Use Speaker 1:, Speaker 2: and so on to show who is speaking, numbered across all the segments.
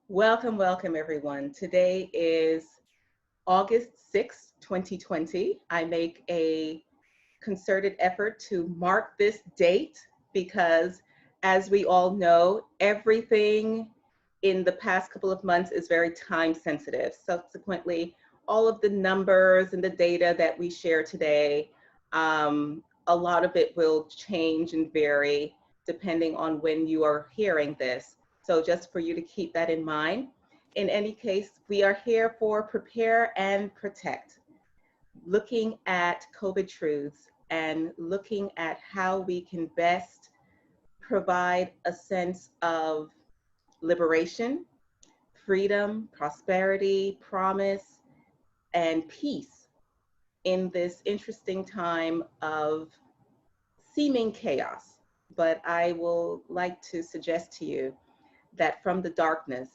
Speaker 1: Welcome, welcome everyone. Today is August 6th, 2020. I make a concerted effort to mark this date because, as we all know, everything in the past couple of months is very time sensitive. Subsequently, all of the numbers and the data that we share today, a lot of it will change and vary depending on when you are hearing this. So, just for you to keep that in mind. In any case, we are here for Prepare and Protect, looking at COVID truths and looking at how we can best provide a sense of liberation, freedom, prosperity, promise, and peace in this interesting time of seeming chaos. But I will like to suggest to you that from the darkness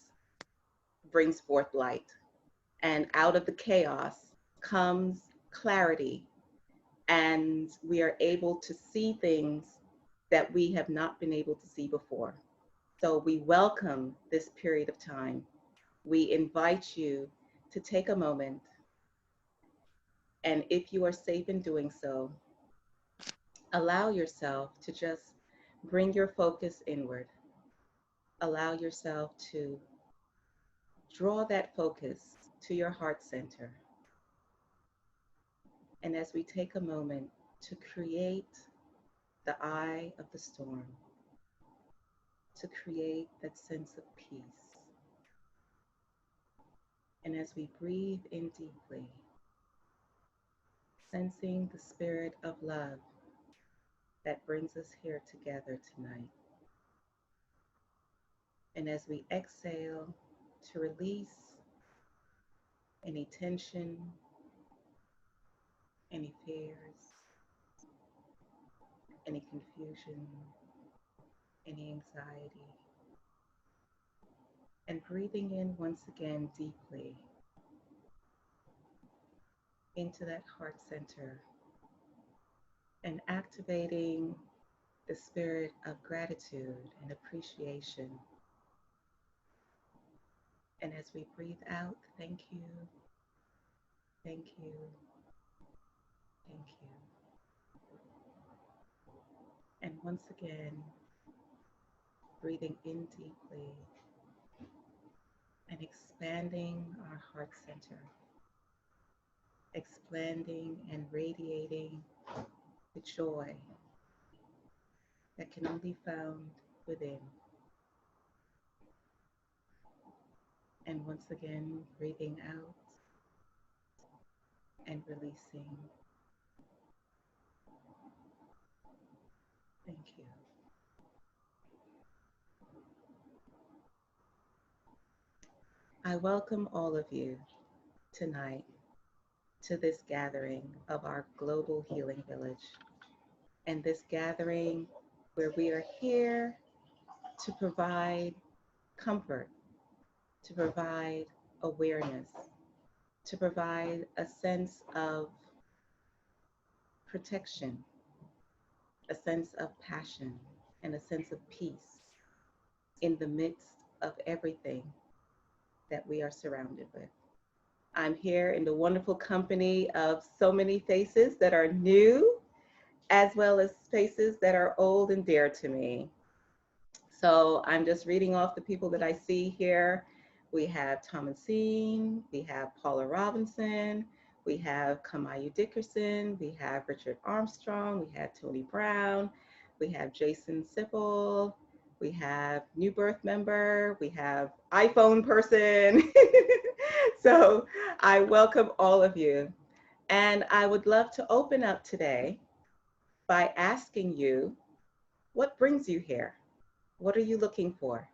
Speaker 1: brings forth light, and out of the chaos comes clarity, and we are able to see things that we have not been able to see before. So we welcome this period of time. We invite you to take a moment, and if you are safe in doing so, allow yourself to just bring your focus inward. Allow yourself to draw that focus to your heart center. And as we take a moment to create the eye of the storm, to create that sense of peace. And as we breathe in deeply, sensing the spirit of love that brings us here together tonight. And as we exhale to release any tension, any fears, any confusion, any anxiety, and breathing in once again deeply into that heart center and activating the spirit of gratitude and appreciation. And as we breathe out, thank you, thank you, thank you. And once again, breathing in deeply and expanding our heart center, expanding and radiating the joy that can only be found within. And once again, breathing out and releasing. Thank you. I welcome all of you tonight to this gathering of our global healing village. And this gathering where we are here to provide comfort, to provide awareness, to provide a sense of protection, a sense of passion, and a sense of peace in the midst of everything that we are surrounded with. I'm here in the wonderful company of so many faces that are new, as well as faces that are old and dear to me. So I'm just reading off the people that I see here. We have Thomasine, we have Paula Robinson, we have Kamau Dickerson, we have Richard Armstrong, we have Tony Brown, we have Jason Sipple, we have new birth member, we have iPhone person. So I welcome all of you. And I would love to open up today by asking you, what brings you here? What are you looking for?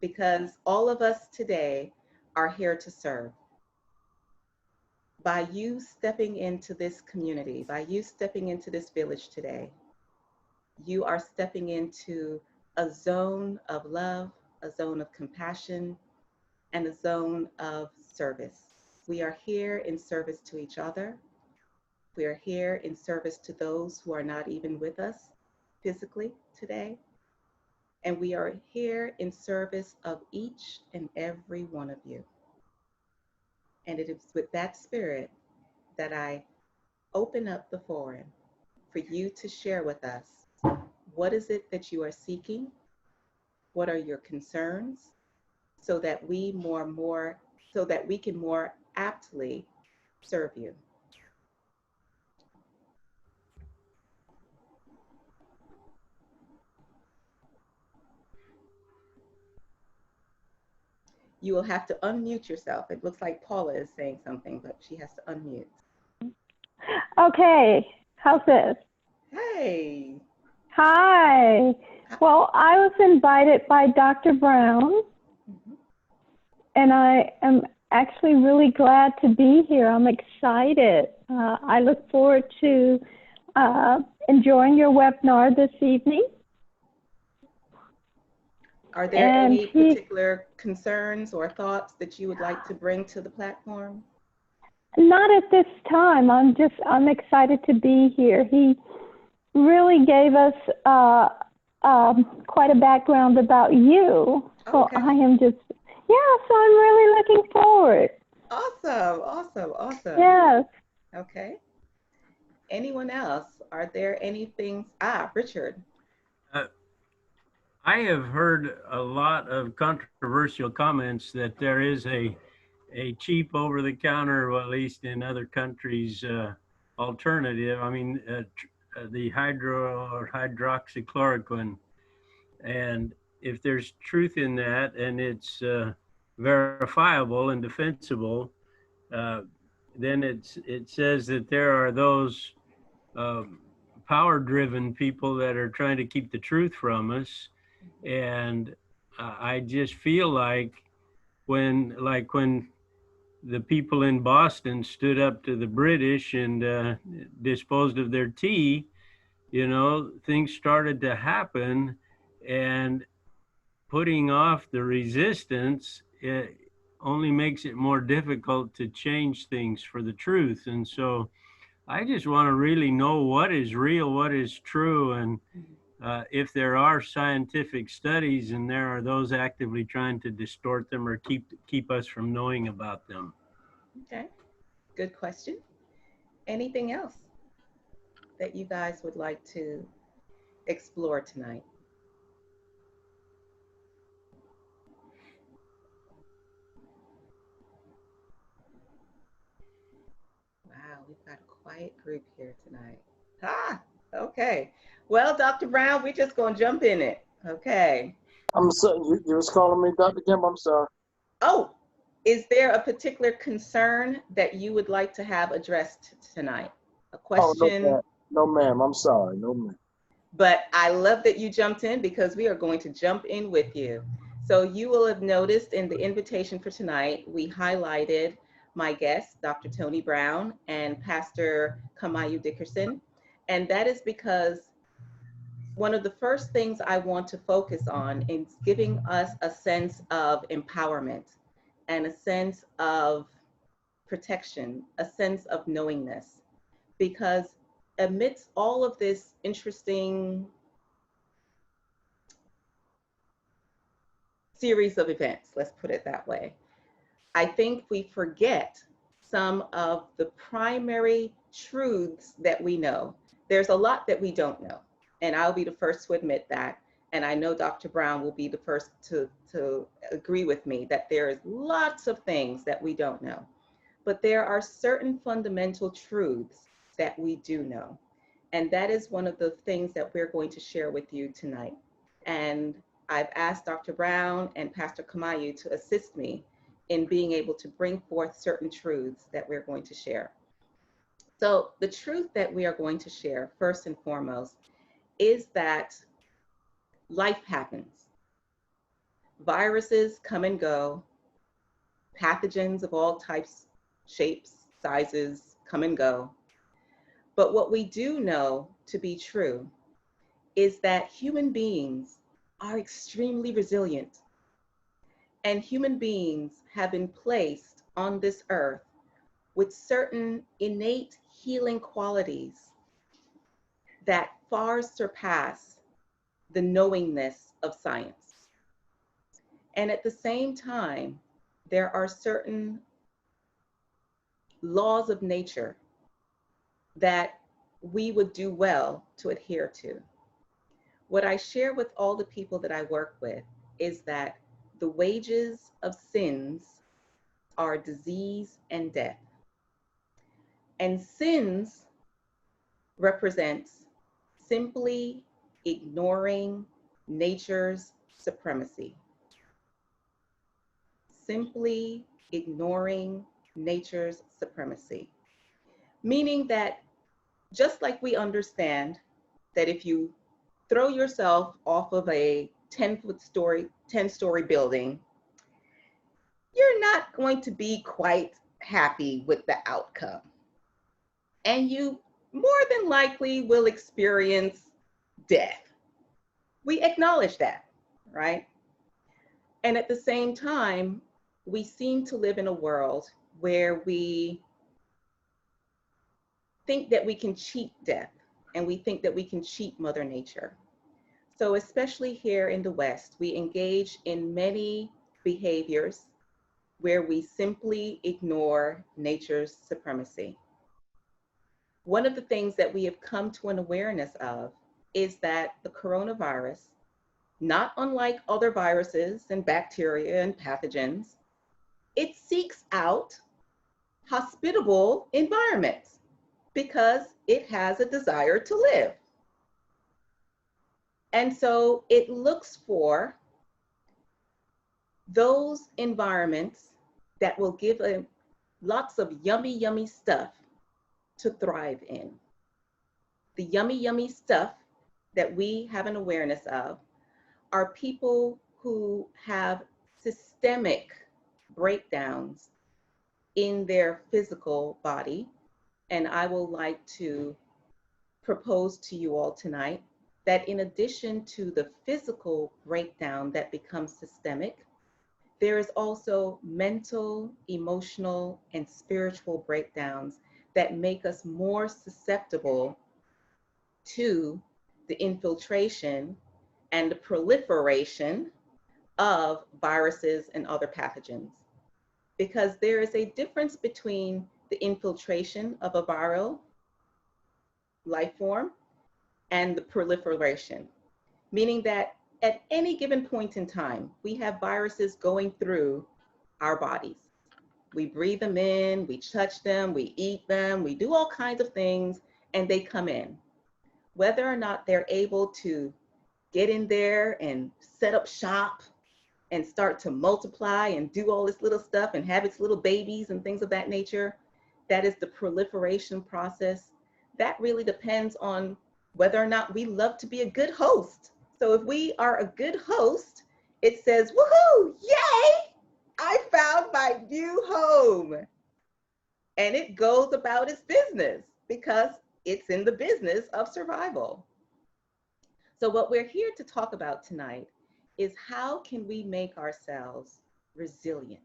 Speaker 1: Because all of us today are here to serve. By you stepping into this community, by you stepping into this village today, you are stepping into a zone of love, a zone of compassion, and a zone of service. We are here in service to each other. We are here in service to those who are not even with us physically today. and we are here in service of each and every one of you. And it is with that spirit that I open up the forum for you to share with us what is it that you are seeking, what are your concerns, so that we can more aptly serve you. You will have to unmute yourself. It looks like Paula is saying something, but she has to unmute.
Speaker 2: Okay, how's this?
Speaker 1: Hey.
Speaker 2: Hi. Well, I was invited by Dr. Brown, and I am actually really glad to be here. I'm excited. I look forward to enjoying your webinar this evening.
Speaker 1: Are there any particular concerns or thoughts that you would like to bring to the platform?
Speaker 2: Not at this time. I'm excited to be here. He really gave us quite a background about you. So
Speaker 1: Okay.
Speaker 2: I am just, so I'm really looking forward.
Speaker 1: Awesome.
Speaker 2: Yes.
Speaker 1: Okay. Anyone else? Are there any things? Richard.
Speaker 3: I have heard a lot of controversial comments that there is a cheap over-the-counter, well, at least in other countries, alternative. I mean, the hydro or hydroxychloroquine. And if there's truth in that and it's verifiable and defensible, then it says that there are those power-driven people that are trying to keep the truth from us. And I just feel like when the people in Boston stood up to the British and disposed of their tea, things started to happen, and putting off the resistance, it only makes it more difficult to change things for the truth. And so I just want to really know what is real, what is true, and if there are scientific studies and there are those actively trying to distort them or keep us from knowing about them.
Speaker 1: Okay, good question. Anything else that you guys would like to explore tonight? Wow, we've got a quiet group here tonight. Okay. Well, Dr. Brown, we're just going to jump in it. Okay.
Speaker 4: I'm sorry, you was calling me Dr. Kim, I'm sorry.
Speaker 1: Oh, is there a particular concern that you would like to have addressed tonight? A question?
Speaker 4: Oh, no, ma'am, I'm sorry, no, ma'am.
Speaker 1: But I love that you jumped in because we are going to jump in with you. So you will have noticed in the invitation for tonight, we highlighted my guests, Dr. Tony Brown and Pastor Kamau Dickerson. And that is because one of the first things I want to focus on is giving us a sense of empowerment and a sense of protection, a sense of knowingness. Because amidst all of this interesting series of events, let's put it that way, I think we forget some of the primary truths that we know. There's a lot that we don't know, and I'll be the first to admit that. And I know Dr. Brown will be the first to agree with me that there is lots of things that we don't know. But there are certain fundamental truths that we do know. And that is one of the things that we're going to share with you tonight. And I've asked Dr. Brown and Pastor Kamau to assist me in being able to bring forth certain truths that we're going to share. So the truth that we are going to share, first and foremost, is that life happens. Viruses come and go. Pathogens of all types, shapes, sizes come and go. But what we do know to be true is that human beings are extremely resilient. And human beings have been placed on this earth with certain innate healing qualities that far surpass the knowingness of science. And at the same time, there are certain laws of nature that we would do well to adhere to. What I share with all the people that I work with is that the wages of sins are disease and death. And sins represents simply ignoring nature's supremacy. Simply ignoring nature's supremacy. Meaning that just like we understand that if you throw yourself off of a 10-story building, you're not going to be quite happy with the outcome. And you more than likely will experience death. We acknowledge that, right? And at the same time, we seem to live in a world where we think that we can cheat death and we think that we can cheat Mother Nature. So especially here in the West, we engage in many behaviors where we simply ignore nature's supremacy. One of the things that we have come to an awareness of is that the coronavirus, not unlike other viruses and bacteria and pathogens, it seeks out hospitable environments because it has a desire to live. And so it looks for those environments that will give it lots of yummy, yummy stuff to thrive in. The yummy, yummy stuff that we have an awareness of are people who have systemic breakdowns in their physical body. And I will like to propose to you all tonight that in addition to the physical breakdown that becomes systemic, there is also mental, emotional, and spiritual breakdowns that make us more susceptible to the infiltration and the proliferation of viruses and other pathogens. Because there is a difference between the infiltration of a viral life form and the proliferation, meaning that at any given point in time, we have viruses going through our bodies. We breathe them in, we touch them, we eat them, we do all kinds of things, and they come in. Whether or not they're able to get in there and set up shop and start to multiply and do all this little stuff and have its little babies and things of that nature, that is the proliferation process. That really depends on whether or not we love to be a good host. So if we are a good host, it says, woohoo, yay, I found my new home. And it goes about its business because it's in the business of survival. So what we're here to talk about tonight is how can we make ourselves resilient?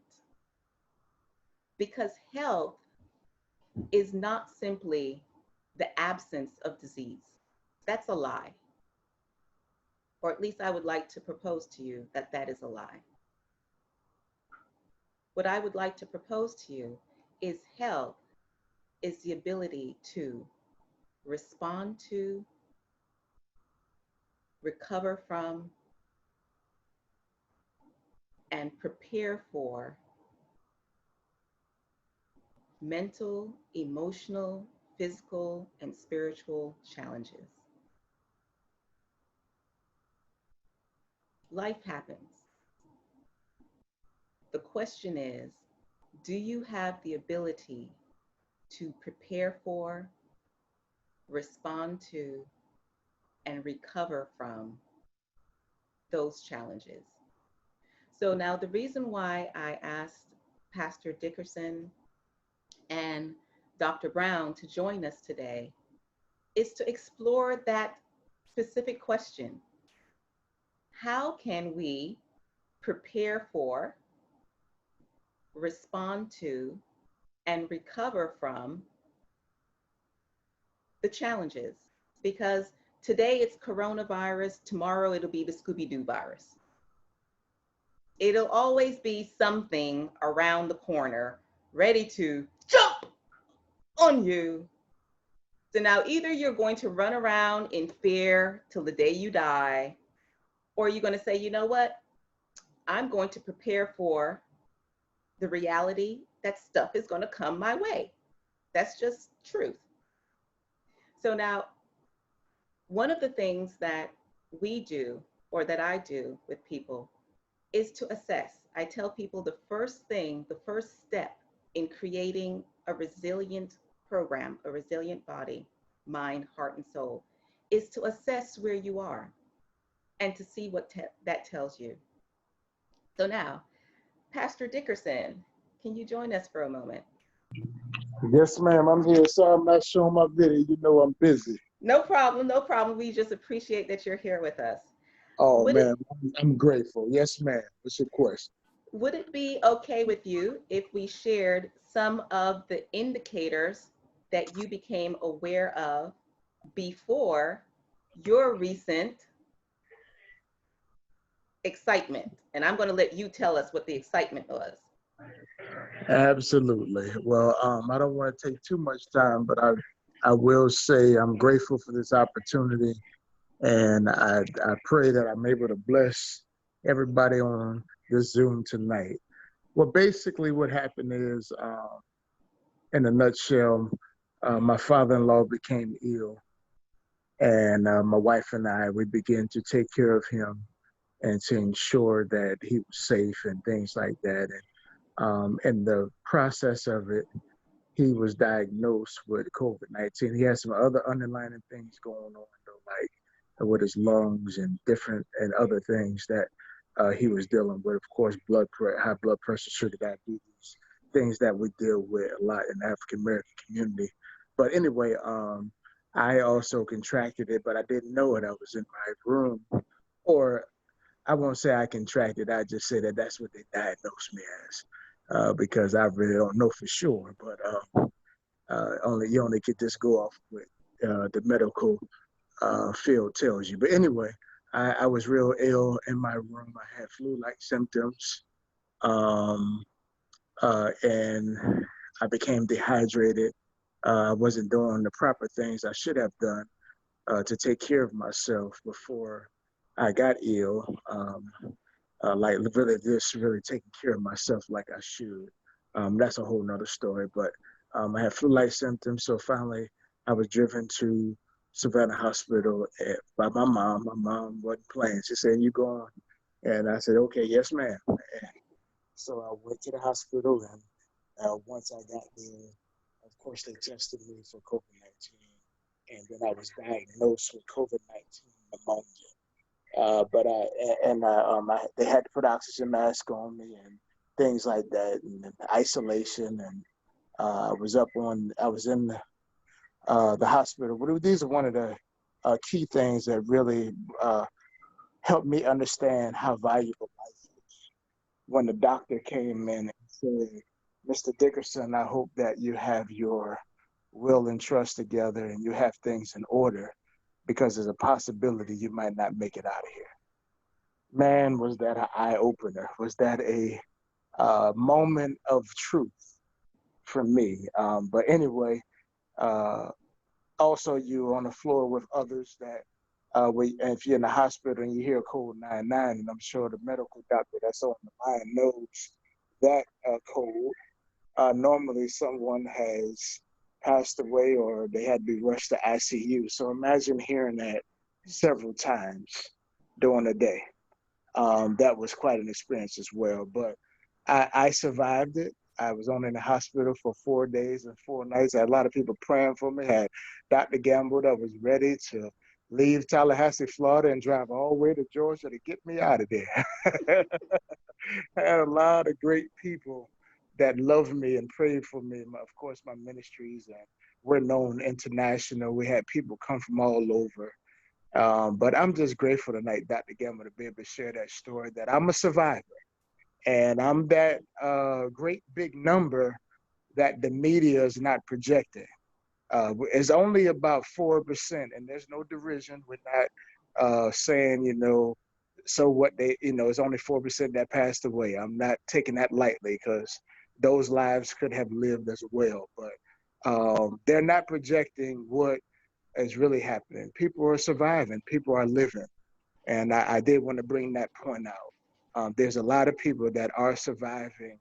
Speaker 1: Because health is not simply the absence of disease. That's a lie. Or at least I would like to propose to you that that is a lie. What I would like to propose to you is health is the ability to respond to, recover from, and prepare for mental, emotional, physical, and spiritual challenges. Life happens. The question is, do you have the ability to prepare for, respond to, and recover from those challenges? So now the reason why I asked Pastor Dickerson and Dr. Brown to join us today is to explore that specific question. How can we prepare for, respond to, and recover from the challenges? Because Today it's coronavirus, tomorrow it'll be the Scooby-Doo virus. It'll always be something around the corner ready to jump on you. So now either you're going to run around in fear till the day you die, or you're going to say, you know what? I'm going to prepare for the reality that stuff is going to come my way. That's just truth. So now, one of the things that we do, or that I do with people, is to assess. I tell people the first thing, the first step in creating a resilient program, a resilient body, mind, heart, and soul, is to assess where you are and to see what that tells you. So now, Pastor Dickerson, can you join us for a moment?
Speaker 4: Yes, ma'am. I'm here. Sorry, I'm not showing my video. You know I'm busy.
Speaker 1: No problem, no problem. We just appreciate that you're here with us.
Speaker 4: Oh,
Speaker 1: Would it
Speaker 4: man. I'm grateful. Yes, ma'am. What's your question?
Speaker 1: would it be okay with you if we shared some of the indicators that you became aware of before your recent excitement? And I'm going to let you tell us what the excitement was.
Speaker 4: Absolutely. Well, I don't want to take too much time, but I will say I'm grateful for this opportunity, and I pray that I'm able to bless everybody on this Zoom tonight. Well, basically, what happened is, in a nutshell, my father-in-law became ill, and my wife and we began to take care of him and to ensure that he was safe and things like that. And in the process of it, he was diagnosed with COVID-19. He had some other underlying things going on, though, like with his lungs and different and other things that he was dealing with. Of course, high blood pressure, sugar diabetes, things that we deal with a lot in the African American community. But anyway, I also contracted it, but I didn't know it. I was in my room, or I won't say I contracted. I just say that that's what they diagnosed me as, because I really don't know for sure. But you only get this go off with the medical field tells you. But anyway, I was real ill in my room. I had flu-like symptoms, um, and I became dehydrated. I wasn't doing the proper things I should have done to take care of myself before I got ill. Like really taking care of myself like I should. That's a whole nother story. But I had flu-like symptoms, so finally I was driven to Savannah Hospital by my mom. My mom wasn't playing. She said, "You going?" And I said, "Okay, yes, ma'am." And so I went to the hospital, and once I got there, of course, they tested me for COVID-19, and then I was diagnosed with COVID-19 pneumonia. They had to put oxygen mask on me and things like that, and isolation. And I was in the hospital. But these are one of the key things that really helped me understand how valuable life is. When the doctor came in and said, "Mr. Dickerson, I hope that you have your will and trust together and you have things in order, because there's a possibility you might not make it out of here." Man, was that an eye opener? Was that a moment of truth for me? But anyway, also you on the floor with others that if you're in the hospital and you hear code 99, and I'm sure the medical doctor that's on the line knows that code. Normally someone has passed away or they had to be rushed to ICU. So imagine hearing that several times during the day. That was quite an experience as well. But I survived it. I was only in the hospital for 4 days and 4 nights. I had a lot of people praying for me. I had Dr. Gamble that was ready to leave Tallahassee, Florida, and drive all the way to Georgia to get me out of there. I had a lot of great people that loved me and prayed for me. Of course, my ministries, and we're known international. We had people come from all over. But I'm just grateful tonight, Dr. Gamble, to be able to share that story, that I'm a survivor. And I'm that great big number that the media is not projecting. It's only about 4%, and there's no derision. We're not saying, so what it's only 4% that passed away. I'm not taking that lightly because those lives could have lived as well. But they're not projecting what is really happening. People are surviving. People are living. And I did want to bring that point out. There's a lot of people that are surviving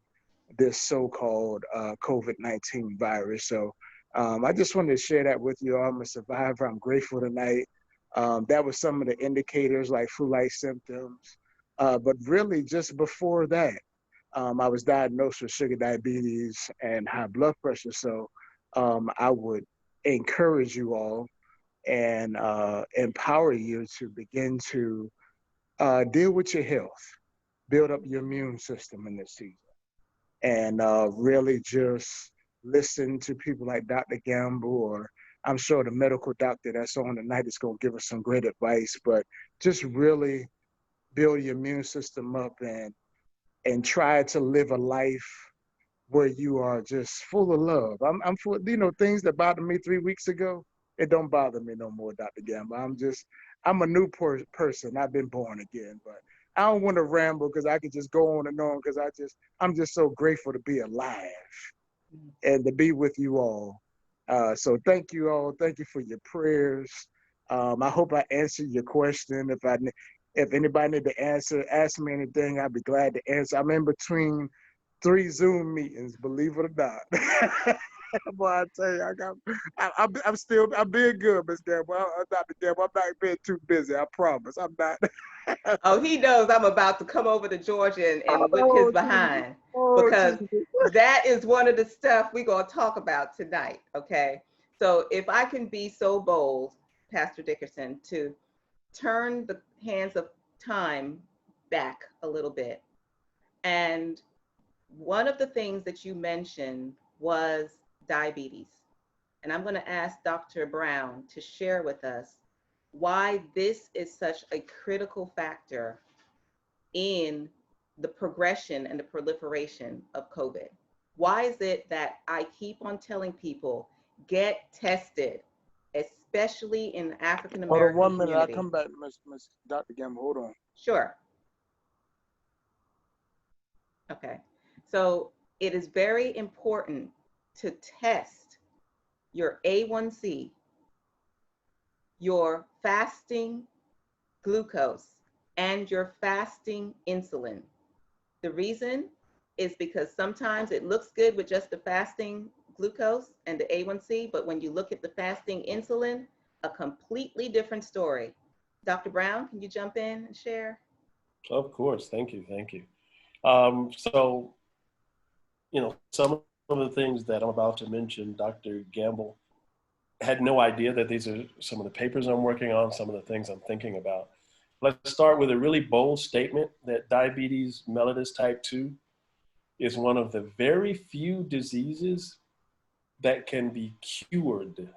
Speaker 4: this so-called COVID-19 virus. So I just wanted to share that with you. I'm a survivor. I'm grateful tonight. That was some of the indicators like flu-like symptoms. But really just before that, I was diagnosed with sugar diabetes and high blood pressure. So I would encourage you all and empower you to begin to deal with your health, build up your immune system in this season, and really just listen to people like Dr. Gamble, or I'm sure the medical doctor that's on tonight is going to give us some great advice, but just really build your immune system up and try to live a life where you are just full of love. I'm full, things that bothered me 3 weeks ago, it don't bother me no more, Dr. Gamble. I'm a new person. I've been born again, but I don't want to ramble because I could just go on and on because I'm just so grateful to be alive and to be with you all. So thank you all. Thank you for your prayers. I hope I answered your question. If anybody need to ask me anything, I'd be glad to answer. I'm in between 3 Zoom meetings, believe it or not. Boy, I tell you, I'm being good, Miss Gamble. I'm not being too busy. I promise. I'm not.
Speaker 1: Oh, he knows I'm about to come over to Georgia and whip his
Speaker 4: Oh,
Speaker 1: behind, because
Speaker 4: Jesus.
Speaker 1: that is one of the stuff we're going to talk about tonight, okay? So if I can be so bold, Pastor Dickerson, to turn the hands of time back a little bit. And one of the things that you mentioned was diabetes. And I'm going to ask Dr. Brown to share with us why this is such a critical factor in the progression and the proliferation of COVID. Why is it that I keep on telling people, get tested, especially in the African
Speaker 4: Hold on
Speaker 1: American
Speaker 4: 1 minute.
Speaker 1: community?
Speaker 4: I'll come back, Miss Dr. Gamble. Hold on.
Speaker 1: Sure. Okay. So it is very important to test your A1C, your fasting glucose, and your fasting insulin. The reason is because sometimes it looks good with just the fasting glucose and the A1C, but when you look at the fasting insulin, a completely different story. Dr. Brown, can you jump in and share?
Speaker 5: Of course. Thank you. Thank you. So, some of the things that I'm about to mention, Dr. Gamble had no idea that these are some of the papers I'm working on, some of the things I'm thinking about. Let's start with a really bold statement that diabetes mellitus type 2 is one of the very few diseases that can be cured,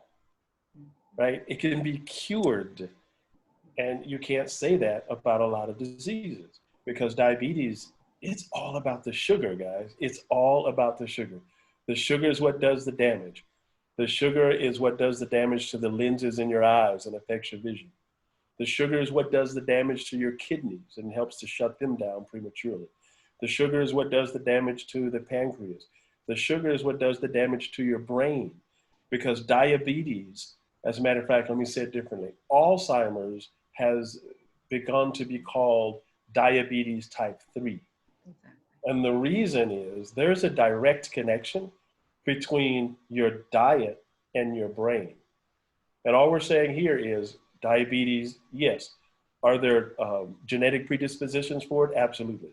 Speaker 5: right? It can be cured. And you can't say that about a lot of diseases, because diabetes, it's all about the sugar, guys. It's all about the sugar. The sugar is what does the damage. The sugar is what does the damage to the lenses in your eyes and affects your vision. The sugar is what does the damage to your kidneys and helps to shut them down prematurely. The sugar is what does the damage to the pancreas. The sugar is what does the damage to your brain, because diabetes, as a matter of fact, let me say it differently. Alzheimer's has begun to be called diabetes type 3.
Speaker 1: Exactly.
Speaker 5: And the reason is there's a direct connection between your diet and your brain. And all we're saying here is diabetes, yes. Are there genetic predispositions for it? Absolutely.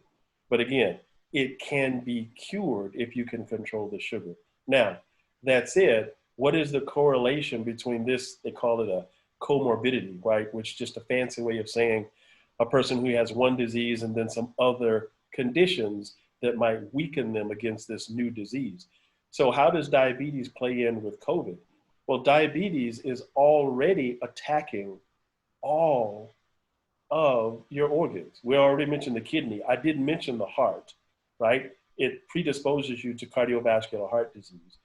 Speaker 5: But again, it can be cured if you can control the sugar. Now, that said, what is the correlation between this? They call it a comorbidity, right? Which is just a fancy way of saying a person who has one disease and then some other conditions that might weaken them against this new disease. So how does diabetes play in with COVID? Well, diabetes is already attacking all of your organs. We already mentioned the kidney. I didn't mention the heart, right? It predisposes you to cardiovascular heart disease.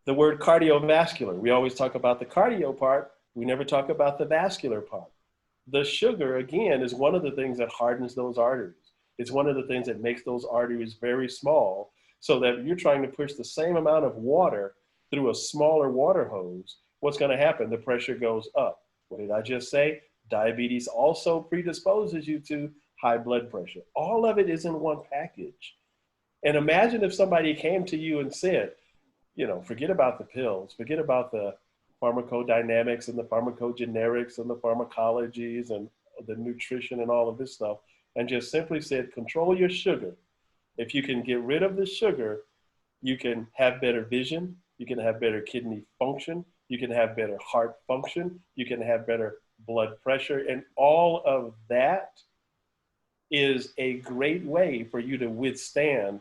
Speaker 5: The word cardiovascular, we always talk about the cardio part. We never talk about the vascular part. The sugar, again, is one of the things that hardens those arteries. It's one of the things that makes those arteries very small, so that you're trying to push the same amount of water through a smaller water hose. What's going to happen? The pressure goes up. What did I just say? Diabetes also predisposes you to high blood pressure. All of it is in one package. And imagine if somebody came to you and said, you know, forget about the pills, forget about the pharmacodynamics and the pharmacogenerics and the pharmacologies and the nutrition and all of this stuff, and just simply said, control your sugar. If you can get rid of the sugar, you can have better vision, you can have better kidney function, you can have better heart function, you can have better blood pressure, and all of that is a great way for you to withstand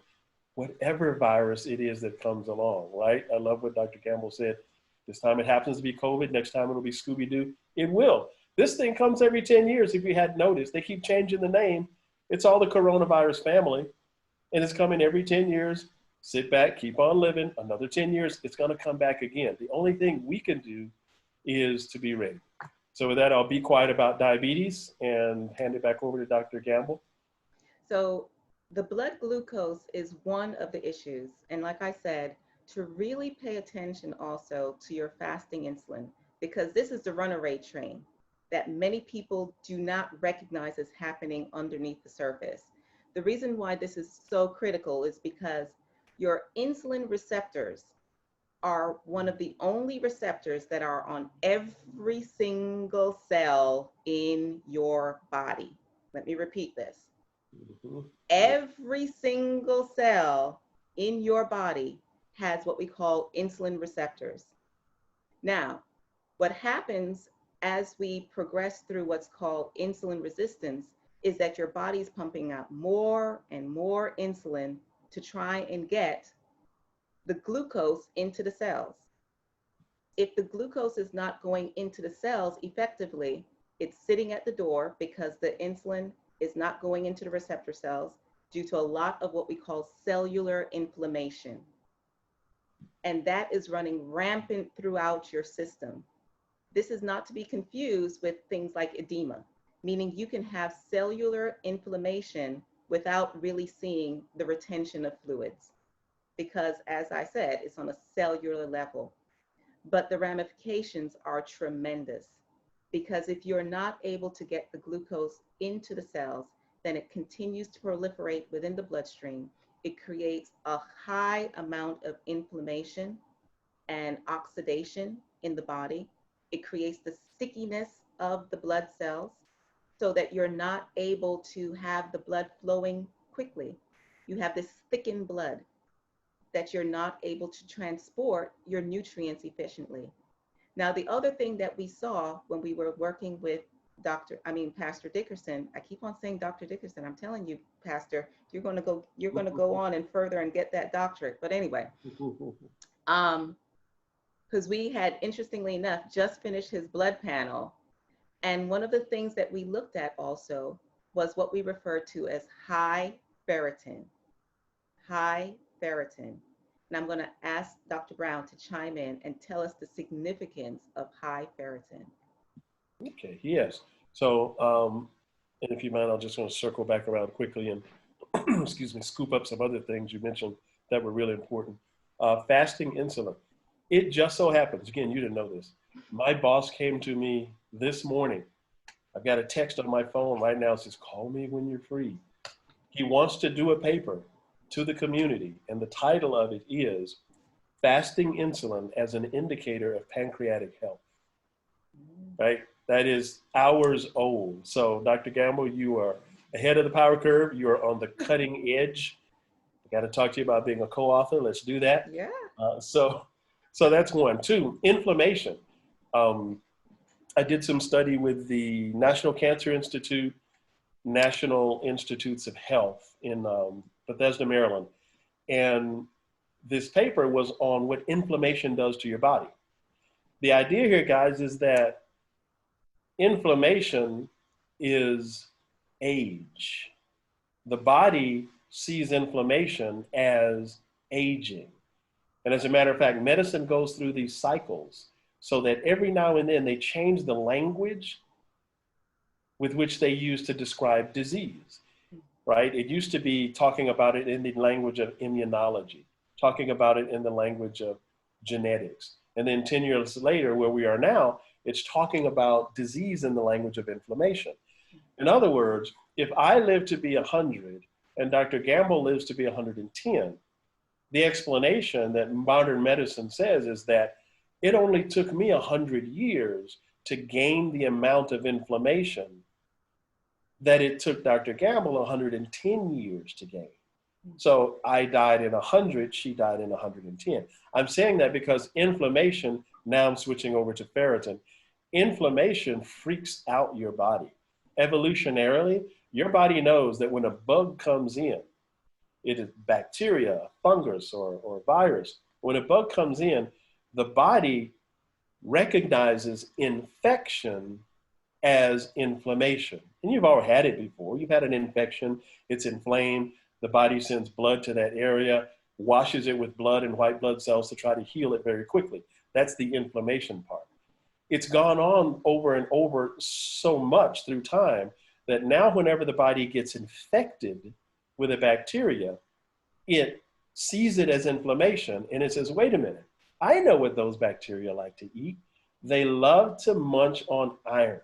Speaker 5: whatever virus it is that comes along, right? I love what Dr. Campbell said. This time it happens to be COVID, next time it'll be Scooby-Doo. It will. This thing comes every 10 years, if you hadn't noticed. They keep changing the name. It's all the coronavirus family, and it's coming every 10 years. Sit back, keep on living. Another 10 years, it's gonna come back again. The only thing we can do is to be ready. So with that, I'll be quiet about diabetes and hand it back over to Dr. Gamble.
Speaker 1: So the blood glucose is one of the issues. And like I said, to really pay attention also to your fasting insulin, because this is the runaway train that many people do not recognize as happening underneath the surface. The reason why this is so critical is because your insulin receptors are one of the only receptors that are on every single cell in your body. Let me repeat this. Every single cell in your body has what we call insulin receptors. Now, what happens as we progress through what's called insulin resistance is that your body's pumping out more and more insulin to try and get the glucose into the cells. If the glucose is not going into the cells effectively, it's sitting at the door because the insulin is not going into the receptor cells due to a lot of what we call cellular inflammation. And that is running rampant throughout your system. This is not to be confused with things like edema, meaning you can have cellular inflammation without really seeing the retention of fluids. Because as I said, it's on a cellular level. But the ramifications are tremendous, because if you're not able to get the glucose into the cells, then it continues to proliferate within the bloodstream. It creates a high amount of inflammation and oxidation in the body. It creates the stickiness of the blood cells so that you're not able to have the blood flowing quickly. You have this thickened blood that you're not able to transport your nutrients efficiently. Now, the other thing that we saw when we were working with Pastor Dickerson, I keep on saying Dr. Dickerson, I'm telling you, Pastor, you're gonna go on and further and get that doctorate. But anyway, because we had, interestingly enough, just finished his blood panel. And one of the things that we looked at also was what we refer to as high ferritin. High ferritin. And I'm going to ask Dr. Brown to chime in and tell us the significance of high ferritin.
Speaker 5: Okay, yes. So, and if you mind, I'll just want to circle back around quickly and, excuse me, scoop up some other things you mentioned that were really important. Fasting insulin. It just so happens, again, you didn't know this. My boss came to me this morning. I've got a text on my phone right now that says, call me when you're free. He wants to do a paper to the community, and the title of it is Fasting Insulin as an Indicator of Pancreatic Health, right? That is hours old. So Dr. Gamble, you are ahead of the power curve. You are on the cutting edge. I got to talk to you about being a co-author. Let's do that.
Speaker 1: Yeah.
Speaker 5: So that's one. Two, inflammation. I did some study with the National Cancer Institute, National Institutes of Health in Bethesda, Maryland. And this paper was on what inflammation does to your body. The idea here, guys, is that inflammation is age. The body sees inflammation as aging. And as a matter of fact, medicine goes through these cycles so that every now and then they change the language with which they use to describe disease, right? It used to be talking about it in the language of immunology, talking about it in the language of genetics. And then 10 years later, where we are now, it's talking about disease in the language of inflammation. In other words, if I live to be 100 and Dr. Gamble lives to be 110, the explanation that modern medicine says is that it only took me 100 years to gain the amount of inflammation that it took Dr. Gamble 110 years to gain. So I died in 100, she died in 110. I'm saying that because inflammation, now I'm switching over to ferritin, inflammation freaks out your body. Evolutionarily, your body knows that when a bug comes in, it is bacteria, fungus, or virus. When a bug comes in, the body recognizes infection as inflammation. And you've all had it before. You've had an infection, it's inflamed, the body sends blood to that area, washes it with blood and white blood cells to try to heal it very quickly. That's the inflammation part. It's gone on over and over so much through time that now whenever the body gets infected with a bacteria, it sees it as inflammation and it says, wait a minute, I know what those bacteria like to eat. They love to munch on iron.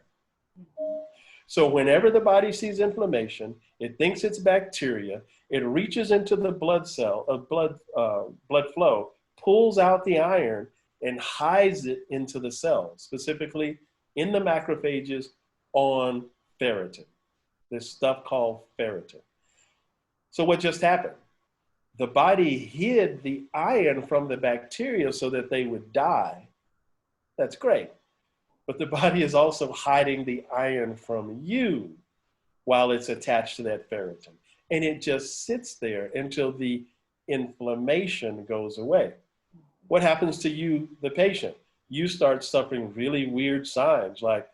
Speaker 5: So whenever the body sees inflammation, it thinks it's bacteria, it reaches into the blood flow, pulls out the iron and hides it into the cells, specifically in the macrophages on ferritin, this stuff called ferritin. So what just happened? The body hid the iron from the bacteria so that they would die. That's great. But the body is also hiding the iron from you while it's attached to that ferritin. And it just sits there until the inflammation goes away. What happens to you, the patient? You start suffering really weird signs like,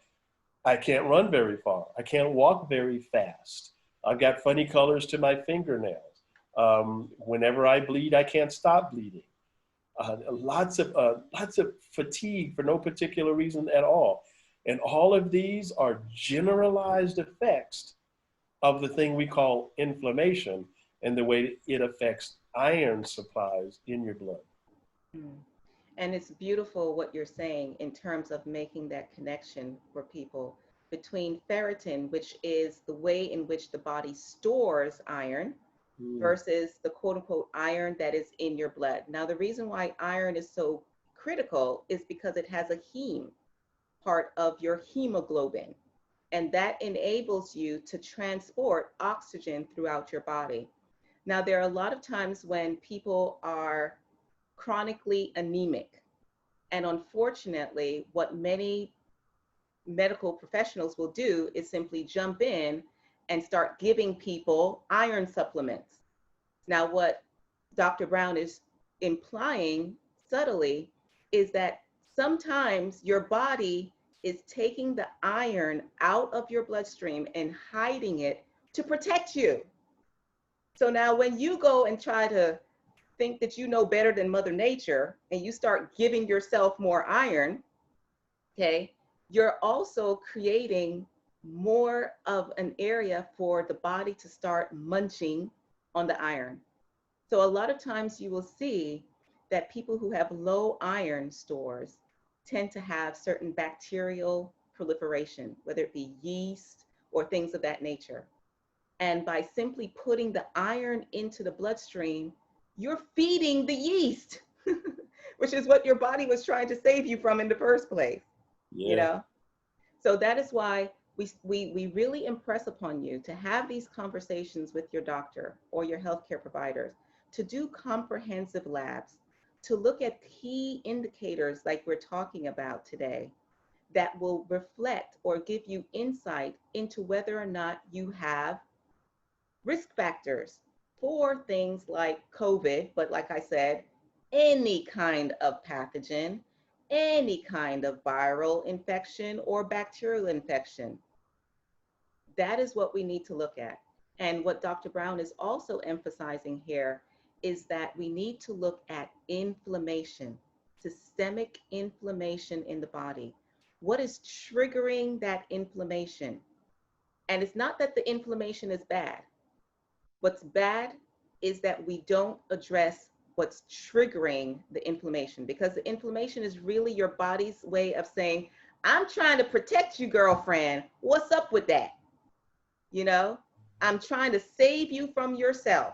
Speaker 5: I can't run very far. I can't walk very fast. I've got funny colors to my fingernails. Whenever I bleed, I can't stop bleeding. Lots of fatigue for no particular reason at all. And all of these are generalized effects of the thing we call inflammation and the way it affects iron supplies in your blood.
Speaker 1: And it's beautiful what you're saying in terms of making that connection for people between ferritin, which is the way in which the body stores iron, versus the quote unquote iron that is in your blood. Now, the reason why iron is so critical is because it has a heme part of your hemoglobin, and that enables you to transport oxygen throughout your body. Now, there are a lot of times when people are chronically anemic, and unfortunately, what many medical professionals will do is simply jump in and start giving people iron supplements. Now, what Dr. Brown is implying subtly is that sometimes your body is taking the iron out of your bloodstream and hiding it to protect you. So now when you go and try to think that you know better than Mother Nature and you start giving yourself more iron, okay, you're also creating more of an area for the body to start munching on the iron. So a lot of times you will see that people who have low iron stores tend to have certain bacterial proliferation, whether it be yeast or things of that nature. And by simply putting the iron into the bloodstream, you're feeding the yeast, which is what your body was trying to save you from in the first place.
Speaker 5: Yeah.
Speaker 1: You know? So that is why we really impress upon you to have these conversations with your doctor or your healthcare providers, to do comprehensive labs, to look at key indicators like we're talking about today that will reflect or give you insight into whether or not you have risk factors for things like COVID, but like I said, any kind of pathogen, any kind of viral infection or bacterial infection. That is what we need to look at. And what Dr. Brown is also emphasizing here is that we need to look at inflammation, systemic inflammation in the body. What is triggering that inflammation? And it's not that the inflammation is bad. What's bad is that we don't address what's triggering the inflammation, because the inflammation is really your body's way of saying, I'm trying to protect you, girlfriend. What's up with that? You know, I'm trying to save you from yourself.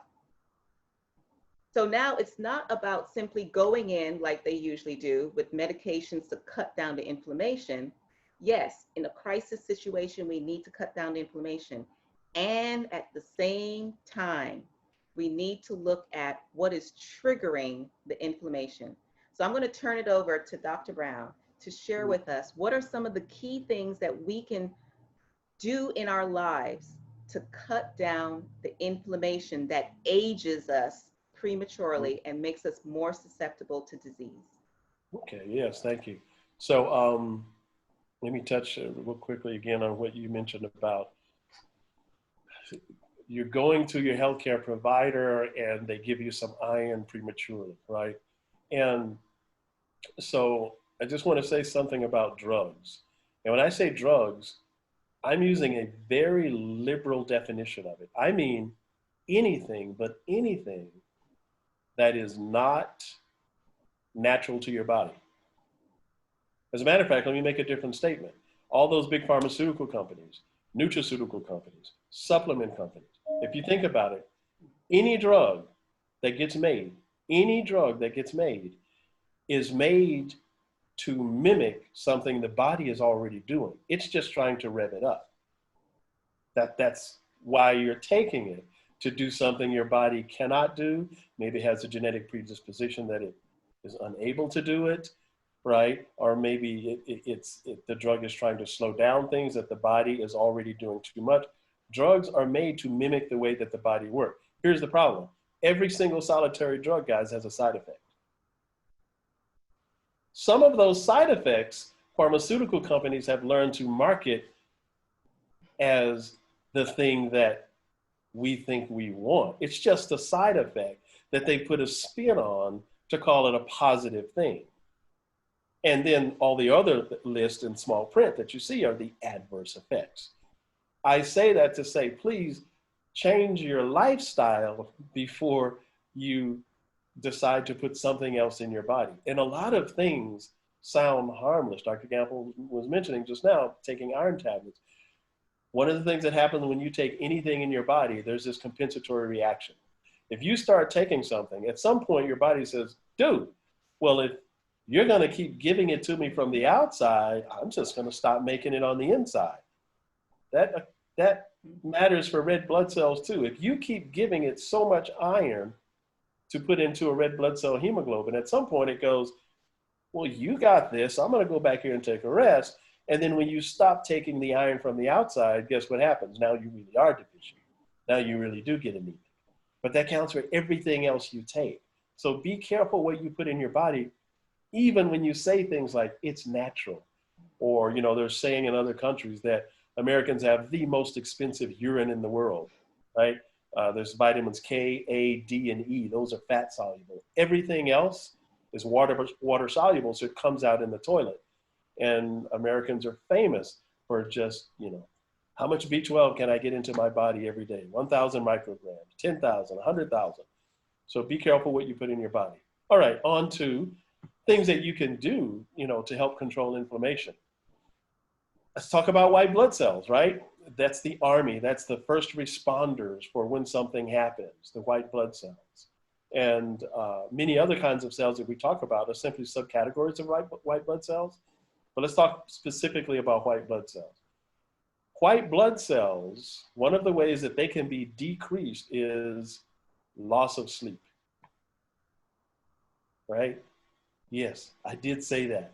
Speaker 1: So now it's not about simply going in like they usually do with medications to cut down the inflammation. Yes, in a crisis situation, we need to cut down the inflammation. And at the same time, we need to look at what is triggering the inflammation. So I'm going to turn it over to Dr. Brown to share with us what are some of the key things that we can do in our lives to cut down the inflammation that ages us prematurely and makes us more susceptible to disease.
Speaker 5: Okay, yes, thank you. So let me touch real quickly again on what you mentioned about you're going to your healthcare provider and they give you some iron prematurely, right? And so I just want to say something about drugs. And when I say drugs, I'm using a very liberal definition of it. I mean anything but anything that is not natural to your body. As a matter of fact, let me make a different statement. All those big pharmaceutical companies, nutraceutical companies, supplement companies, if you think about it, any drug that gets made, is made to mimic something the body is already doing. It's just trying to rev it up. That's why you're taking it, to do something your body cannot do. Maybe it has a genetic predisposition that it is unable to do it, right? Or maybe the drug is trying to slow down things that the body is already doing too much. Drugs are made to mimic the way that the body works. Here's the problem. Every single solitary drug, guys, has a side effect. Some of those side effects, pharmaceutical companies have learned to market as the thing that we think we want. It's just a side effect that they put a spin on to call it a positive thing. And then all the other lists in small print that you see are the adverse effects. I say that to say, please change your lifestyle before you decide to put something else in your body. And a lot of things sound harmless. Dr. Gamble was mentioning just now, taking iron tablets. One of the things that happens when you take anything in your body, there's this compensatory reaction. If you start taking something, at some point your body says, dude, well, if you're going to keep giving it to me from the outside, I'm just going to stop making it on the inside. That matters for red blood cells too. If you keep giving it so much iron to put into a red blood cell hemoglobin, at some point it goes, well, you got this, I'm going to go back here and take a rest. And then when you stop taking the iron from the outside, guess what happens? Now you really are deficient. Now you really do get anemic. But that counts for everything else you take. So be careful what you put in your body, even when you say things like it's natural. Or, you know, they're saying in other countries that Americans have the most expensive urine in the world, right? There's vitamins K, A, D, and E. Those are fat soluble. Everything else is water soluble, so it comes out in the toilet. And Americans are famous for just, you know, how much B12 can I get into my body every day? 1,000 micrograms, 10,000, 100,000. So be careful what you put in your body. All right, on to things that you can do, you know, to help control inflammation. Let's talk about white blood cells, right? That's the army. That's the first responders for when something happens, the white blood cells. And many other kinds of cells that we talk about are simply subcategories of white blood cells. But let's talk specifically about white blood cells. White blood cells, one of the ways that they can be decreased is loss of sleep, right? Yes, I did say that.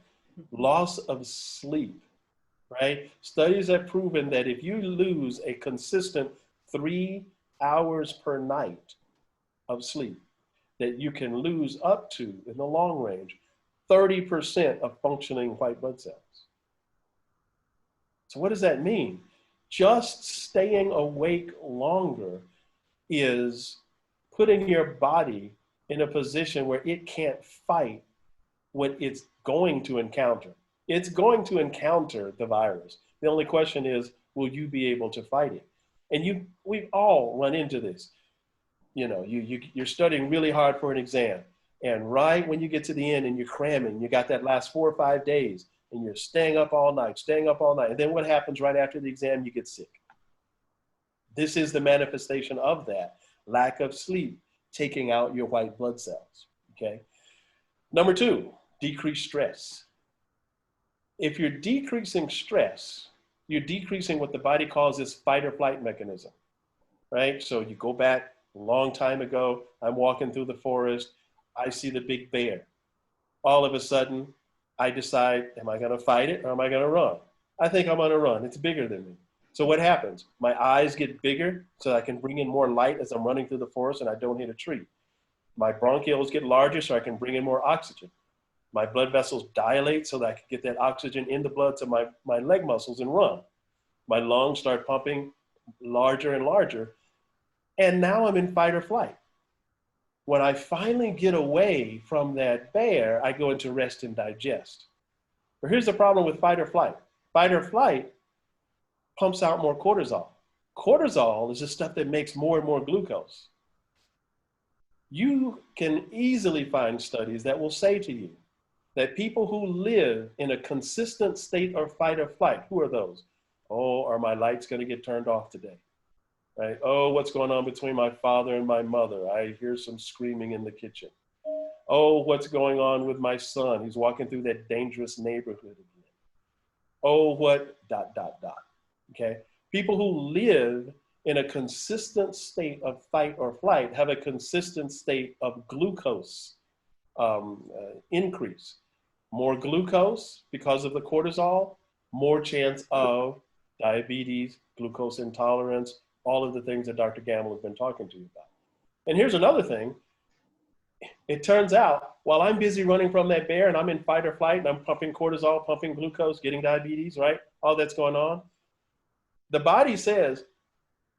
Speaker 5: Loss of sleep, right? Studies have proven that if you lose a consistent 3 hours per night of sleep, that you can lose up to, in the long range, 30% of functioning white blood cells. So what does that mean? Just staying awake longer is putting your body in a position where it can't fight what it's going to encounter. It's going to encounter the virus. The only question is, will you be able to fight it? And we've all run into this. You know, you're studying really hard for an exam, and right when you get to the end and you're cramming, you got that last 4 or 5 days, and you're staying up all night, and then what happens right after the exam? You get sick. This is the manifestation of that lack of sleep, taking out your white blood cells. Okay. Number 2, decrease stress. If you're decreasing stress, you're decreasing what the body calls this fight or flight mechanism, right? So you go back a long time ago, I'm walking through the forest, I see the big bear. All of a sudden, I decide, am I going to fight it or am I going to run? I think I'm going to run. It's bigger than me. So what happens? My eyes get bigger so I can bring in more light as I'm running through the forest and I don't hit a tree. My bronchioles get larger so I can bring in more oxygen. My blood vessels dilate so that I can get that oxygen in the blood to my leg muscles and run. My lungs start pumping larger and larger. And now I'm in fight or flight. When I finally get away from that bear, I go into rest and digest. But here's the problem with fight or flight. Fight or flight pumps out more cortisol. Cortisol is the stuff that makes more and more glucose. You can easily find studies that will say to you that people who live in a consistent state of fight or flight, who are those? Oh, are my lights going to get turned off today? Right? Oh, what's going on between my father and my mother? I hear some screaming in the kitchen. Oh, what's going on with my son? He's walking through that dangerous neighborhood again. Oh, what, ... Okay? People who live in a consistent state of fight or flight have a consistent state of glucose increase. More glucose because of the cortisol, more chance of diabetes, glucose intolerance, all of the things that Dr. Gamble has been talking to you about. And here's another thing. It turns out while I'm busy running from that bear and I'm in fight or flight and I'm pumping cortisol, pumping glucose, getting diabetes, right? All that's going on. The body says,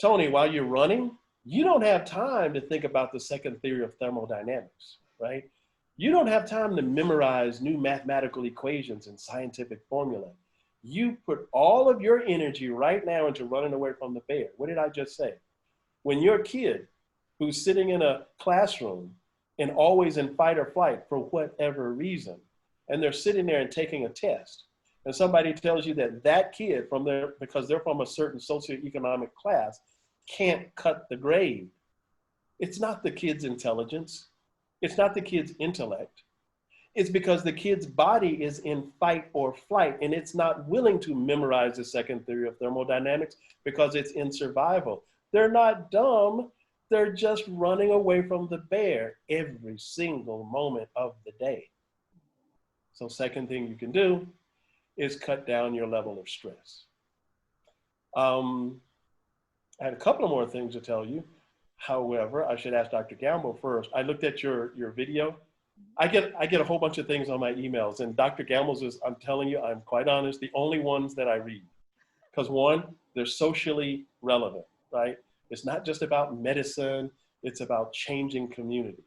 Speaker 5: Tony, while you're running, you don't have time to think about the second theory of thermodynamics, right? You don't have time to memorize new mathematical equations and scientific formula. You put all of your energy right now into running away from the bear. What did I just say? When your kid who's sitting in a classroom and always in fight or flight for whatever reason, and they're sitting there and taking a test, and somebody tells you that that kid because they're from a certain socioeconomic class, can't cut the grade. It's not the kid's intelligence. It's not the kid's intellect. It's because the kid's body is in fight or flight and it's not willing to memorize the second theory of thermodynamics because it's in survival. They're not dumb. They're just running away from the bear every single moment of the day. So second thing you can do is cut down your level of stress. I had a couple of more things to tell you. However, I should ask Dr. Gamble first. I looked at your video. I get a whole bunch of things on my emails, and Dr. Gamble's is, I'm telling you, I'm quite honest, the only ones that I read. Because one, they're socially relevant, right? It's not just about medicine, it's about changing community.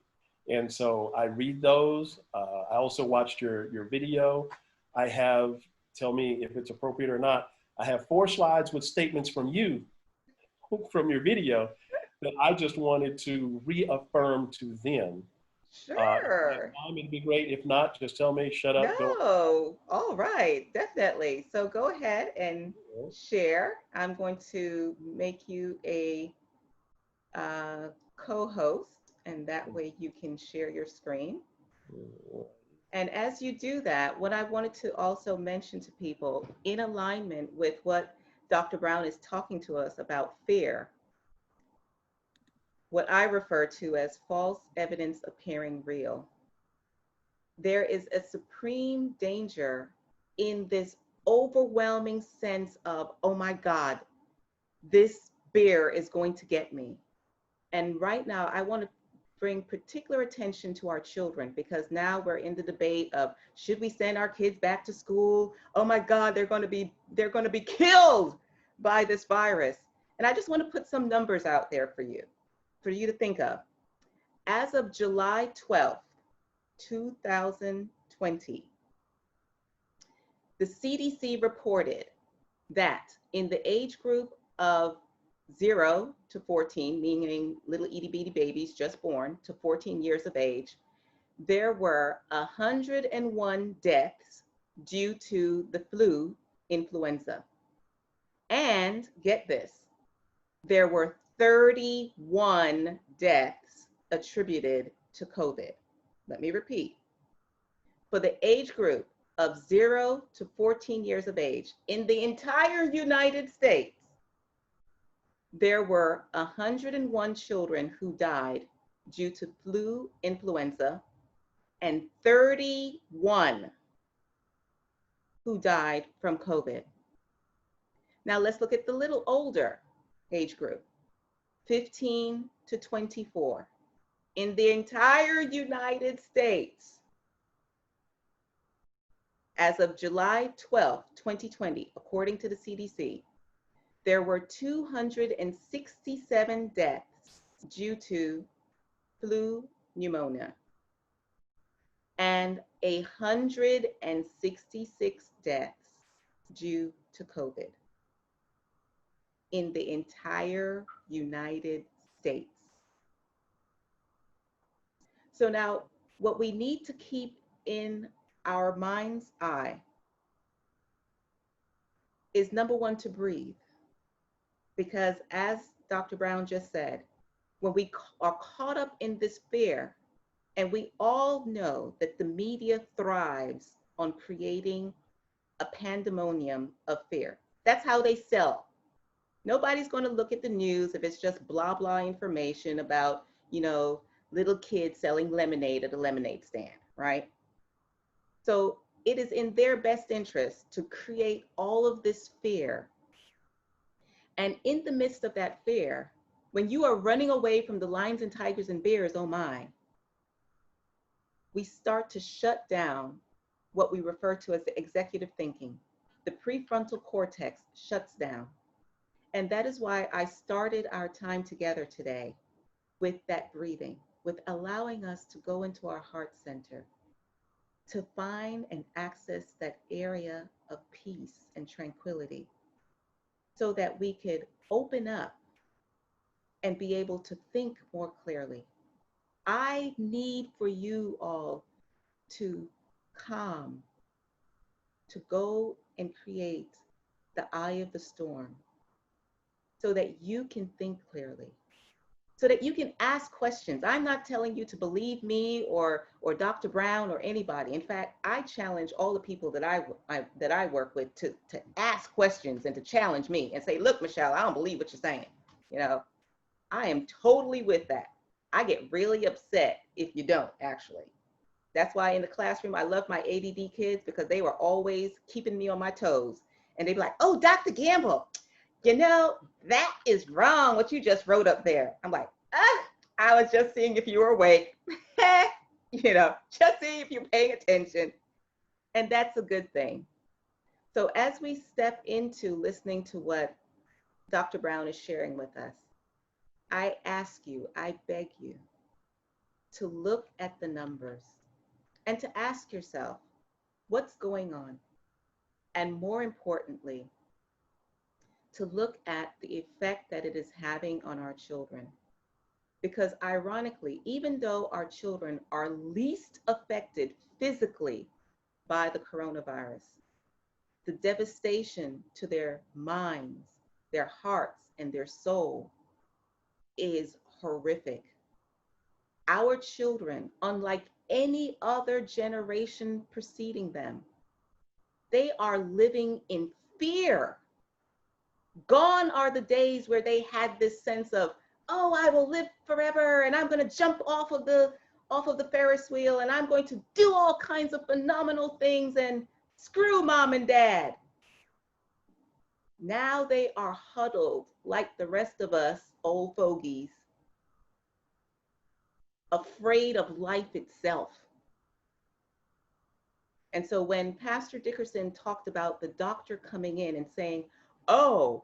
Speaker 5: And so I read those. I also watched your video. I have, tell me if it's appropriate or not, I have 4 slides with statements from you, from your video, that I just wanted to reaffirm to them.
Speaker 1: Sure.
Speaker 5: It'd be great. If not, just tell me, shut up.
Speaker 1: No. All right. Definitely. So go ahead and share. I'm going to make you a co-host, and that way you can share your screen. And as you do that, what I wanted to also mention to people, in alignment with what Dr. Brown is talking to us about fear, what I refer to as false evidence appearing real. There is a supreme danger in this overwhelming sense of, oh my God, this bear is going to get me. And right now, I want to bring particular attention to our children, because now we're in the debate of, should we send our kids back to school? Oh my God, they're going to be killed by this virus. And I just want to put some numbers out there for you to think of. As of July 12th, 2020, the CDC reported that in the age group of 0 to 14, meaning little itty bitty babies just born to 14 years of age, there were 101 deaths due to the flu influenza. And get this, there were 31 deaths attributed to COVID. Let me repeat. For the age group of 0 to 14 years of age in the entire United States, there were 101 children who died due to flu influenza and 31 who died from COVID. Now let's look at the little older age group, 15 to 24. In the entire United States, as of July 12, 2020, according to the CDC, there were 267 deaths due to flu pneumonia and 166 deaths due to COVID in the entire United States. So now what we need to keep in our mind's eye is, number one, to breathe. Because as Dr. Brown just said, when we are caught up in this fear, and we all know that the media thrives on creating a pandemonium of fear. That's how they sell. Nobody's going to look at the news if it's just blah, blah information about, little kids selling lemonade at a lemonade stand, right? So it is in their best interest to create all of this fear. And in the midst of that fear, when you are running away from the lions and tigers and bears, oh my, we start to shut down what we refer to as the executive thinking. The prefrontal cortex shuts down. And that is why I started our time together today with that breathing, with allowing us to go into our heart center, to find and access that area of peace and tranquility so that we could open up and be able to think more clearly. I need for you all to calm, to go and create the eye of the storm so that you can think clearly, so that you can ask questions. I'm not telling you to believe me or Dr. Brown or anybody. In fact, I challenge all the people that I work with to ask questions and to challenge me and say, look, Michelle, I don't believe what you're saying. I am totally with that. I get really upset if you don't, actually. That's why in the classroom, I love my ADD kids, because they were always keeping me on my toes. And they'd be like, oh, Dr. Gamble, that is wrong, what you just wrote up there. I'm like, I was just seeing if you were awake. Just seeing if you're paying attention. And that's a good thing. So as we step into listening to what Dr. Brown is sharing with us, I ask you, I beg you to look at the numbers and to ask yourself, what's going on? And more importantly, to look at the effect that it is having on our children. Because ironically, even though our children are least affected physically by the coronavirus, the devastation to their minds, their hearts, and their soul is horrific. Our children, unlike any other generation preceding them, they are living in fear. Gone are the days where they had this sense of, oh, I will live forever and I'm going to jump off of the Ferris wheel and I'm going to do all kinds of phenomenal things and screw mom and dad. Now they are huddled like the rest of us old fogies, afraid of life itself. And so when Pastor Dickerson talked about the doctor coming in and saying, oh,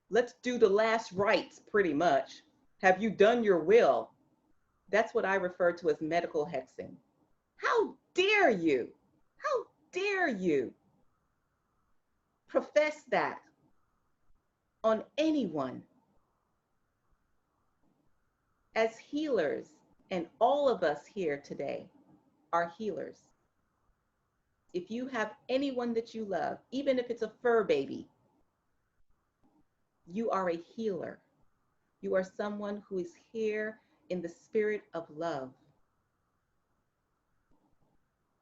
Speaker 1: let's do the last rites pretty much. Have you done your will? That's what I refer to as medical hexing. How dare you? How dare you profess that on anyone? As healers, and all of us here today are healers. If you have anyone that you love, even if it's a fur baby, you are a healer. You are someone who is here in the spirit of love.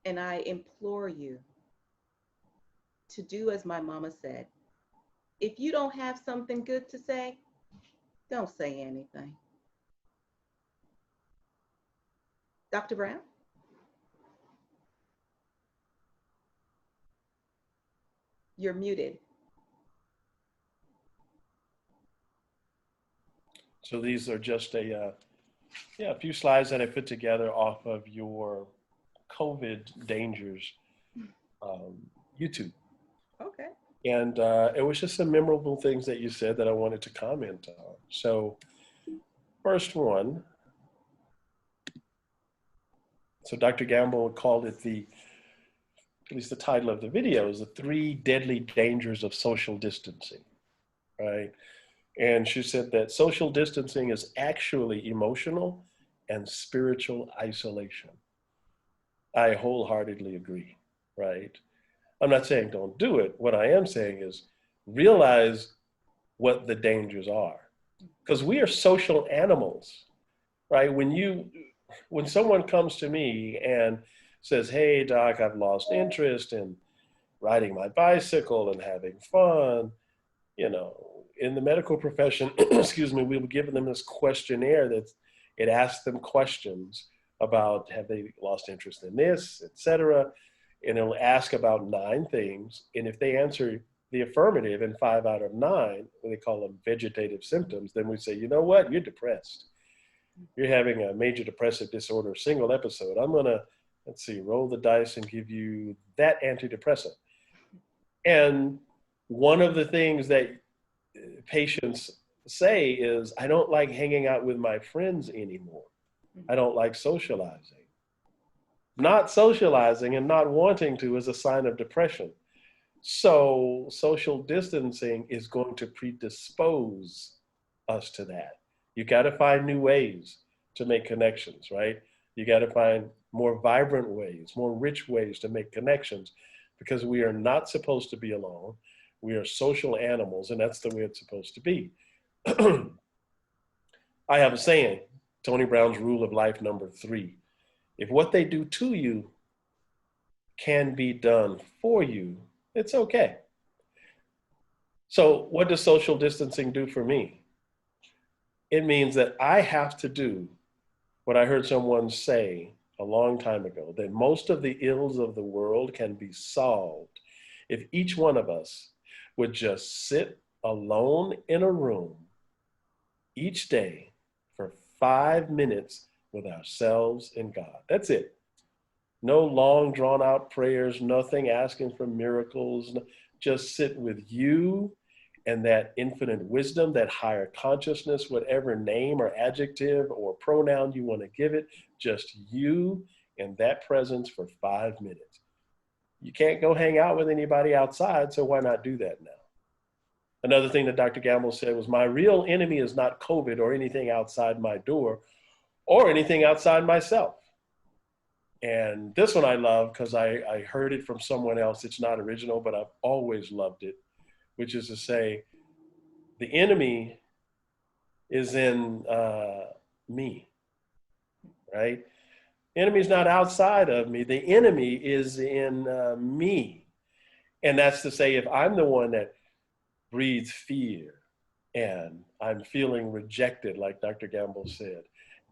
Speaker 1: And I implore you to do as my mama said. If you don't have something good to say, don't say anything. Dr. Brown? You're muted.
Speaker 5: So these are just a few slides that I put together off of your COVID dangers YouTube.
Speaker 1: Okay.
Speaker 5: And it was just some memorable things that you said that I wanted to comment on. So first one, so Dr. Gamble called it at least the title of the video is the 3 deadly dangers of social distancing, right? And she said that social distancing is actually emotional and spiritual isolation. I wholeheartedly agree, right? I'm not saying don't do it. What I am saying is realize what the dangers are. Because we are social animals, right? When someone comes to me and says, hey, doc, I've lost interest in riding my bicycle and having fun, in the medical profession, excuse me, we were giving them this questionnaire that it asks them questions about have they lost interest in this, et cetera. And it'll ask about 9 things. And if they answer the affirmative in 5 out of 9, they call them vegetative symptoms, then we say, you know what, you're depressed. You're having a major depressive disorder, single episode. I'm going to, roll the dice and give you that antidepressant. And one of the things that patients say is, I don't like hanging out with my friends anymore. I don't like socializing. Not socializing and not wanting to is a sign of depression. So social distancing is going to predispose us to that. You got to find new ways to make connections, right? You got to find more vibrant ways, more rich ways to make connections, because we are not supposed to be alone. We are social animals, and that's the way it's supposed to be. I have a saying, Tony Brown's rule of life number 3. If what they do to you can be done for you, it's okay. So what does social distancing do for me? It means that I have to do what I heard someone say a long time ago, that most of the ills of the world can be solved if each one of us would just sit alone in a room each day for 5 minutes with ourselves and God. That's it. No long drawn out prayers, nothing asking for miracles. Just sit with you and that infinite wisdom, that higher consciousness, whatever name or adjective or pronoun you want to give it, just you and that presence for 5 minutes. You can't go hang out with anybody outside, so why not do that now? Another thing that Dr. Gamble said was, my real enemy is not COVID or anything outside my door or anything outside myself. And this one I love because I heard it from someone else. It's not original, but I've always loved it, which is to say, the enemy is in me, right? The enemy is not outside of me. The enemy is in me. And that's to say, if I'm the one that breathes fear and I'm feeling rejected, like Dr. Gamble said,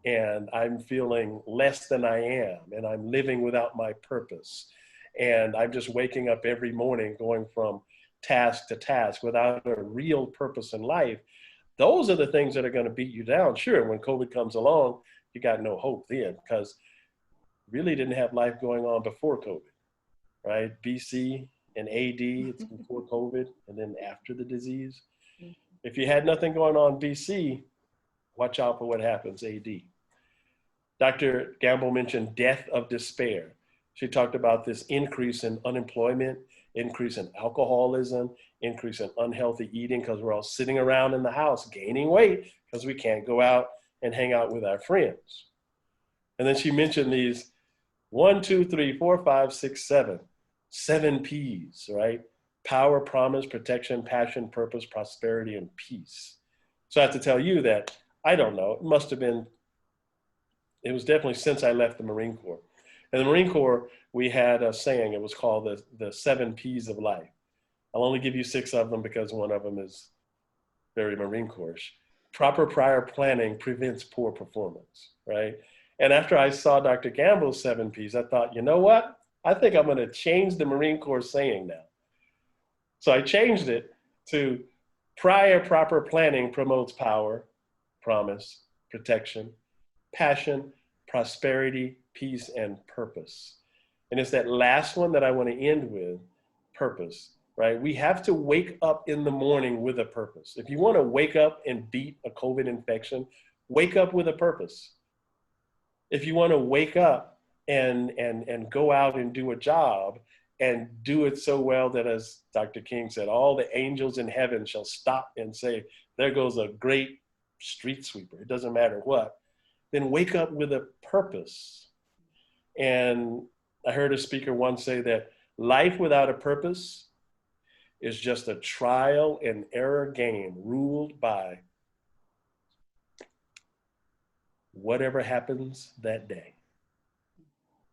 Speaker 5: and I'm feeling less than I am, and I'm living without my purpose, and I'm just waking up every morning going from task to task without a real purpose in life, those are the things that are going to beat you down. Sure, when COVID comes along, you got no hope then, because really didn't have life going on before COVID, right? BC and AD, it's before COVID, and then after the disease. If you had nothing going on BC, watch out for what happens AD. Dr. Gamble mentioned death of despair. She talked about this increase in unemployment, increase in alcoholism, increase in unhealthy eating because we're all sitting around in the house gaining weight because we can't go out and hang out with our friends. And then she mentioned these 1, 2, 3, 4, 5, 6, 7, 7 P's, right? Power, promise, protection, passion, purpose, prosperity, and peace. So I have to tell you that, I don't know, it must have been, it was definitely since I left the Marine Corps. In the Marine Corps, we had a saying, it was called the 7 P's of life. I'll only give you 6 of them because one of them is very Marine Corps-ish. Proper prior planning prevents poor performance, right? And after I saw Dr. Gamble's 7 P's, I thought, you know what? I think I'm gonna change the Marine Corps saying now. So I changed it to prior proper planning promotes power, promise, protection, passion, prosperity, peace, and purpose. And it's that last one that I want to end with, purpose, right? We have to wake up in the morning with a purpose. If you want to wake up and beat a COVID infection, wake up with a purpose. If you want to wake up and go out and do a job and do it so well that, as Dr. King said, all the angels in heaven shall stop and say, there goes a great street sweeper. It doesn't matter what. Then wake up with a purpose. And I heard a speaker once say that life without a purpose is just a trial and error game ruled by whatever happens that day.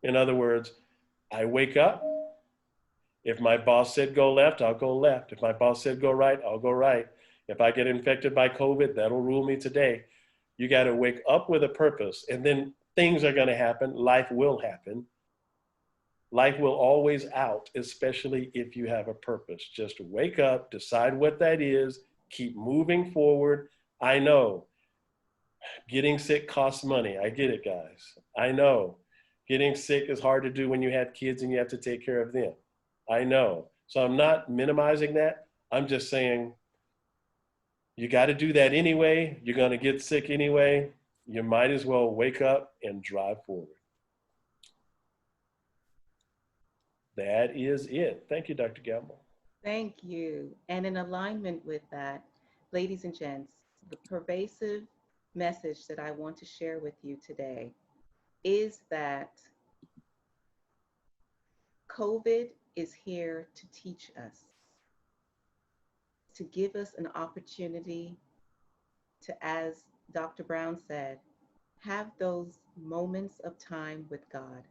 Speaker 5: In other words, I wake up. If my boss said go left, I'll go left. If my boss said go right, I'll go right. If I get infected by COVID, that'll rule me today. You got to wake up with a purpose, and then things are going to happen. Life will happen. Life will always out, especially if you have a purpose. Just wake up, decide what that is, keep moving forward. I know getting sick costs money. I get it, guys. I know getting sick is hard to do when you have kids and you have to take care of them. I know. So I'm not minimizing that. I'm just saying you got to do that anyway. You're going to get sick anyway. You might as well wake up and drive forward. That is it. Thank you, Dr. Gamble.
Speaker 1: Thank you. And in alignment with that, ladies and gents, the pervasive message that I want to share with you today is that COVID is here to teach us, to give us an opportunity to, as Dr. Brown said, have those moments of time with God.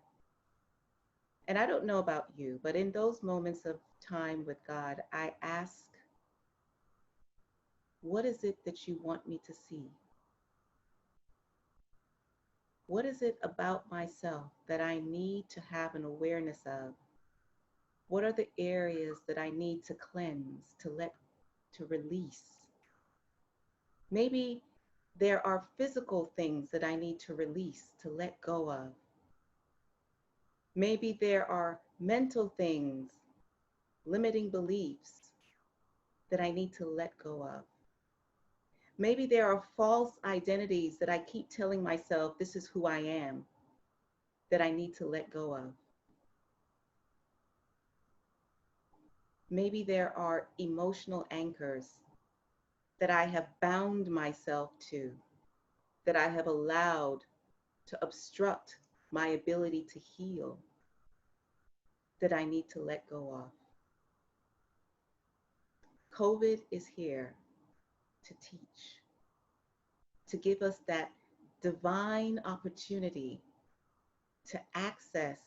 Speaker 1: And I don't know about you, but in those moments of time with God, I ask, what is it that you want me to see? What is it about myself that I need to have an awareness of? What are the areas that I need to cleanse, to release? Maybe there are physical things that I need to release, to let go of. Maybe there are mental things, limiting beliefs that I need to let go of. Maybe there are false identities that I keep telling myself, this is who I am, that I need to let go of. Maybe there are emotional anchors that I have bound myself to, that I have allowed to obstruct my ability to heal, that I need to let go of. COVID is here to teach, to give us that divine opportunity to access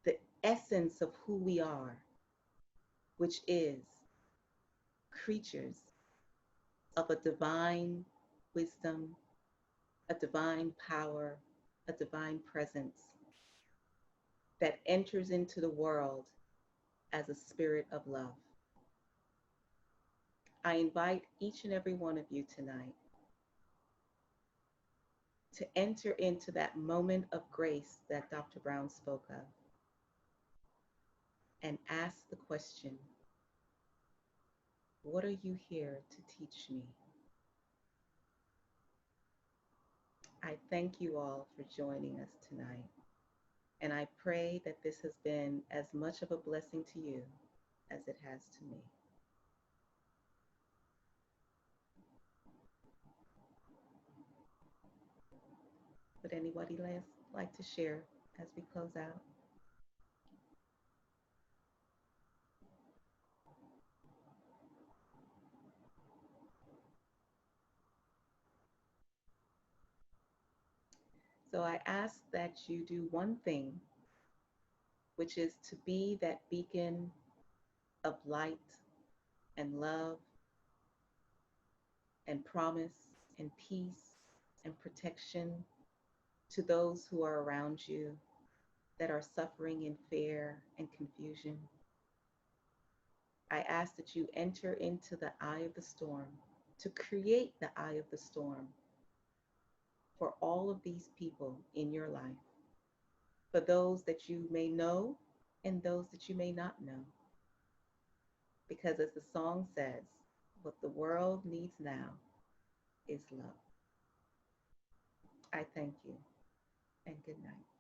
Speaker 1: the essence of who we are, which is creatures of a divine wisdom, a divine power, a divine presence that enters into the world as a spirit of love. I invite each and every one of you tonight to enter into that moment of grace that Dr. Brown spoke of and ask the question, what are you here to teach me? I thank you all for joining us tonight. And I pray that this has been as much of a blessing to you as it has to me. Would anybody like to share as we close out? So I ask that you do one thing, which is to be that beacon of light and love and promise and peace and protection to those who are around you that are suffering in fear and confusion. I ask that you enter into the eye of the storm, to create the eye of the storm for all of these people in your life, for those that you may know and those that you may not know. Because as the song says, what the world needs now is love. I thank you and good night.